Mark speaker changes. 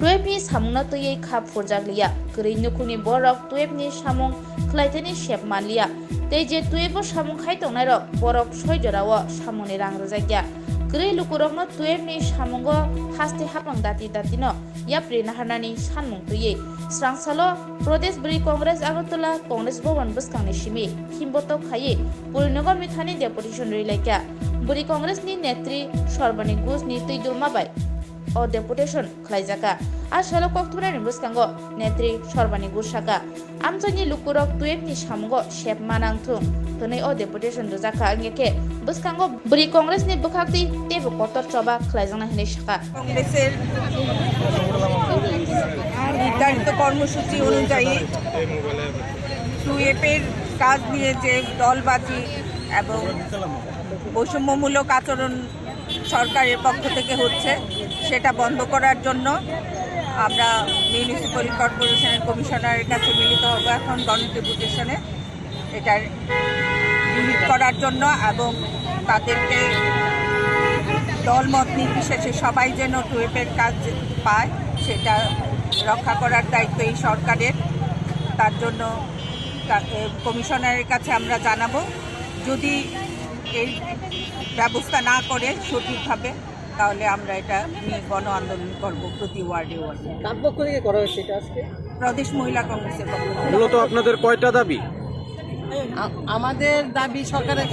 Speaker 1: টুয়েবনি সামুংনা তৈयै খাপ ফরজাগলিয়া গরৈ নুকুনি বরক টুয়েবনি সামুং খ্লাইতেনি shape মানলিয়া tei je tuebo samung khai tongnai rok borok 6 jorao samungni rang rwjakya gray lukurokno tuebni samungo haste hapang dati no yapri naharnani sanmung tuye srangsalo Pradesh Buri Congress Agartala Congress Bhavan buskangni simi himboto khaye Purinogor mithani deputation rilaikya Buri Congress ni netri Sorbani Ghosh ni tuidulma bai o deputation khlaijaka asalo kokthurani buskango netri Sorbani Ghosh saka amjoni lukurok tuebni samungo shep manangthung tonai o deputation rojaka angeke buskango Buri Congress ni bukhakti tebo kotor choba khlaijana hinai saka
Speaker 2: কংগ্রেসের নির্ধারিত কর্মসূচি অনুযায়ী টুয়েপের কাজ নিয়ে যে দলবাজি এবং বৈষম্যমূলক আচরণ সরকারের পক্ষ থেকে হচ্ছে সেটা বন্ধ করার জন্য আমরা মিউনিসিপ্যাল কর্পোরেশনের কমিশনারের কাছে মিলিত হব এখন গণডেপুটেশনে এটার বিহিত করার জন্য এবং তাদেরকে দলমত নির্বিশেষে সবাই যেন টুয়েপের কাজ পায় সেটা রক্ষা করার দায়িত্ব এই সরকারের। তার জন্য কমিশনারের কাছে আমরা জানাবো যদি এই ব্যবস্থা না করে সঠিকভাবে তাহলে আমরা এটা নিয়ে গণ আন্দোলন করব প্রতি ওয়ার্ডে ওয়ার্ডে।
Speaker 3: কার পক্ষ থেকে করা হয়েছে এটা আজকে?
Speaker 2: প্রদেশ মহিলা কংগ্রেসের পক্ষ থেকে।
Speaker 4: মূলত আপনাদের কয়টা দাবি?
Speaker 3: আমাদের দাবি সরকারের